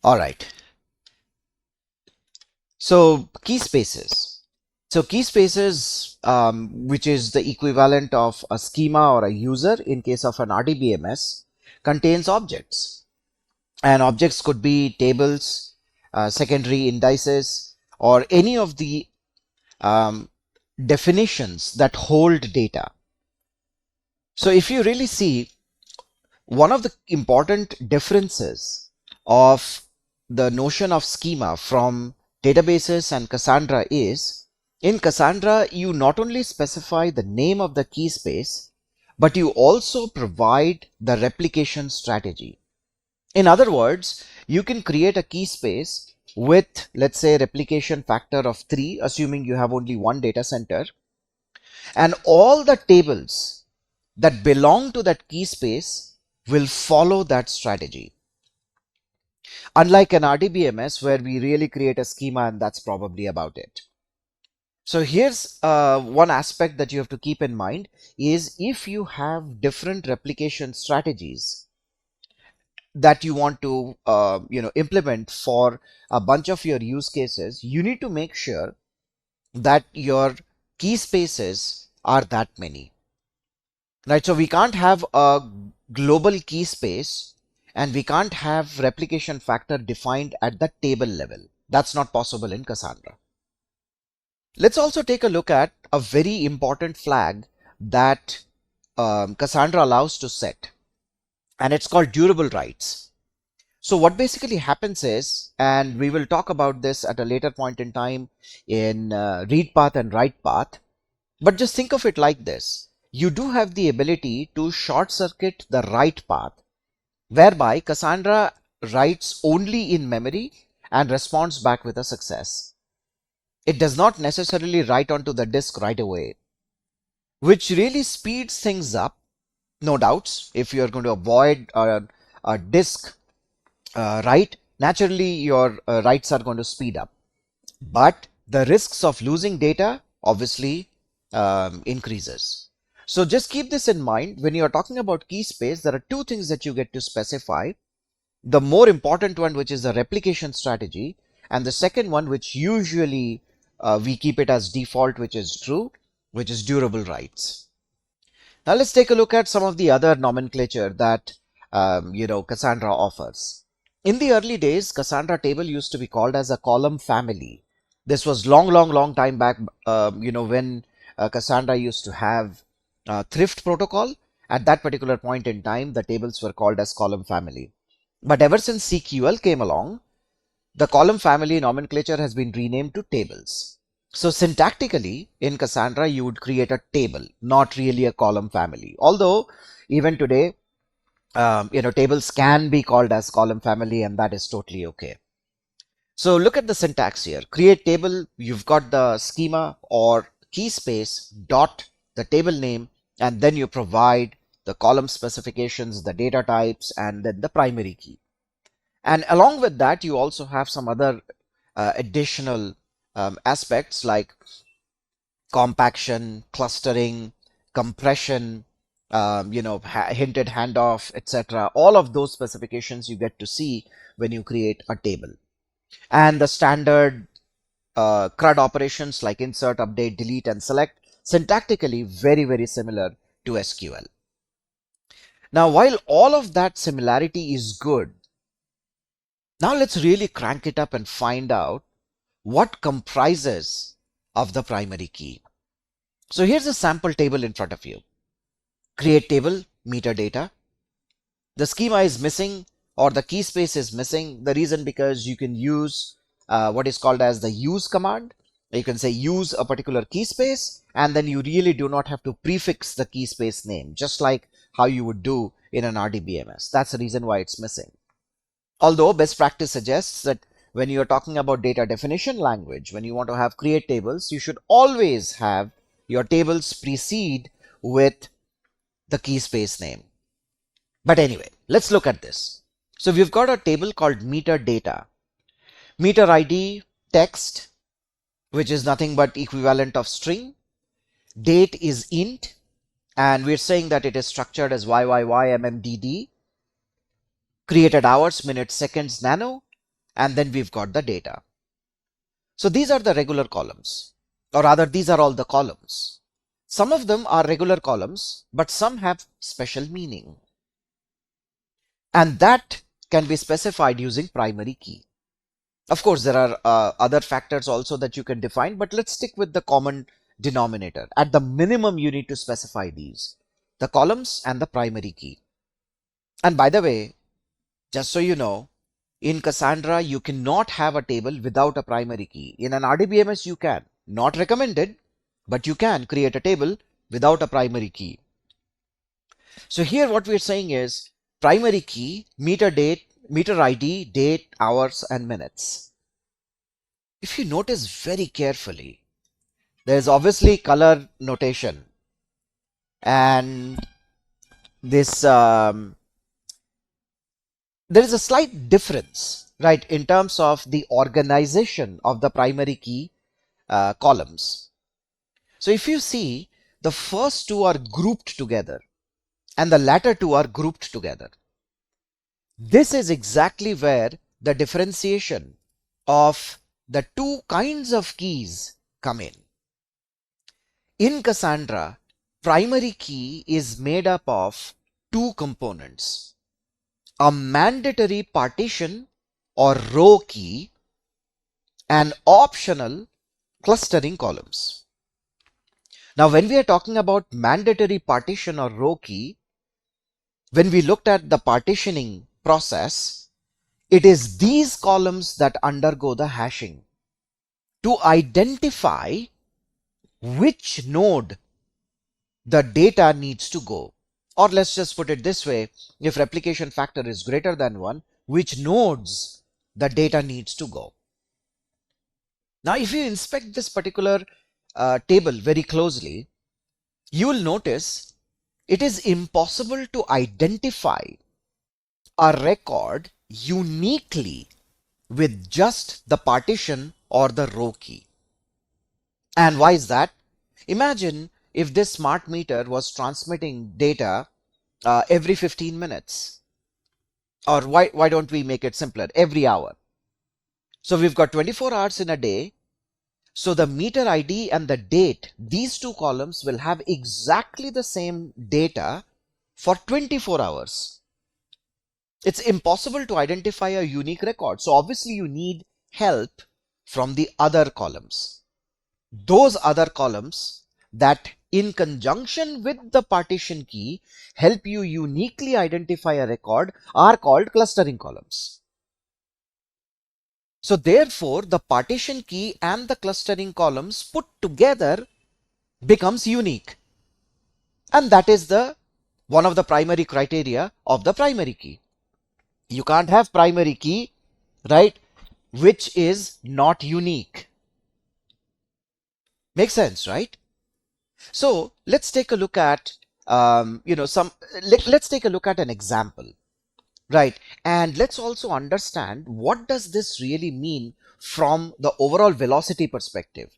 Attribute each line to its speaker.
Speaker 1: All right. So key spaces. So key spaces, which is the equivalent of a schema or a user in case of an RDBMS, contains objects. And objects could be tables, secondary indices, or any of the um, definitions that hold data. So if you really see, one of the important differences of the notion of schema from databases and Cassandra is, in Cassandra, you not only specify the name of the key space, but you also provide the replication strategy. In other words, you can create a key space with, let's say, replication factor of 3, assuming you have only one data center, and all the tables that belong to that key space will follow that strategy. Unlike an RDBMS where we really create a schema and that's probably about it. So here's one aspect that you have to keep in mind is if you have different replication strategies that you want to implement for a bunch of your use cases, you need to make sure that your key spaces are that many. Right, so we can't have a global key space and we can't have replication factor defined at the table level. That's not possible in Cassandra. Let's also take a look at a very important flag that Cassandra allows to set, and it's called durable writes. So what basically happens is, and we will talk about this at a later point in time in read path and write path, but just think of it like this. You do have the ability to short circuit the write path, whereby Cassandra writes only in memory and responds back with a success. It does not necessarily write onto the disk right away, which really speeds things up. No doubts, if you're going to avoid a disk write, naturally your writes are going to speed up. But the risks of losing data obviously increases. So just keep this in mind. When you're talking about key space, there are two things that you get to specify. The more important one, which is the replication strategy, and the second one, which usually we keep it as default, which is true, which is durable writes. Now let's take a look at some of the other nomenclature that Cassandra offers. In the early days, Cassandra table used to be called as a column family. This was long time back, when Cassandra used to have thrift protocol. At that particular point in time, the tables were called as column family. But ever since CQL came along, the column family nomenclature has been renamed to tables. So syntactically, in Cassandra, you would create a table, not really a column family. Although even today, tables can be called as column family, and that is totally okay. So look at the syntax here. Create table, you've got the schema or key space dot the table name, and then you provide the column specifications, the data types, and then the primary key. And along with that, you also have some other additional aspects like compaction, clustering, compression, hinted handoff, etc. All of those specifications you get to see when you create a table. And the standard CRUD operations like insert, update, delete, and select, syntactically very similar to SQL. Now, while all of that similarity is good, now let's really crank it up and find out what comprises of the primary key. So here's a sample table in front of you. Create table, meter data. The schema is missing or the key space is missing. The reason because you can use what is called as the use command. You can say use a particular key space, and then you really do not have to prefix the key space name, just like how you would do in an RDBMS. That's the reason why it's missing. Although best practice suggests that when you're talking about data definition language, when you want to have create tables, you should always have your tables precede with the key space name. But anyway, let's look at this. So we've got a table called meter data. Meter ID text, which is nothing but equivalent of string. Date is int, and we're saying that it is structured as YYYMMDD. Created hours, minutes, seconds, nano. and then we've got the data. So these are the regular columns, or rather these are all the columns. Some of them are regular columns, but some have special meaning. And that can be specified using primary key. Of course, there are other factors also that you can define, but let's stick with the common denominator. At the minimum, you need to specify these, the columns and the primary key. And by the way, just so you know, in Cassandra, you cannot have a table without a primary key. In an RDBMS, you can. Not recommended, but you can create a table without a primary key. So here what we're saying is primary key, meter date, meter ID, date, hours, and minutes. If you notice very carefully, there is obviously color notation, and this there is a slight difference, right, in terms of the organization of the primary key columns. So if you see, the first two are grouped together and the latter two are grouped together. This is exactly where the differentiation of the two kinds of keys come in. In Cassandra, primary key is made up of two components: a mandatory partition or row key and optional clustering columns. Now, when we are talking about mandatory partition or row key, when we looked at the partitioning process, it is these columns that undergo the hashing to identify which node the data needs to go. Or let's just put it this way, if replication factor is greater than 1, which nodes the data needs to go. Now, if you inspect this particular table very closely, you will notice it is impossible to identify a record uniquely with just the partition or the row key. And why is that? Imagine if this smart meter was transmitting data every 15 minutes. Or why don't we make it simpler? Every hour. So we've got 24 hours in a day. So the meter ID and the date, these two columns will have exactly the same data for 24 hours. It's impossible to identify a unique record. So obviously you need help from the other columns. Those other columns that in conjunction with the partition key help you uniquely identify a record are called clustering columns. So therefore, the partition key and the clustering columns put together becomes unique. And that is one of the primary criteria of the primary key. You can't have primary key, right, which is not unique. Makes sense, right? So let's take a look at let's take a look at an example. Right. And let's also understand what does this really mean from the overall velocity perspective.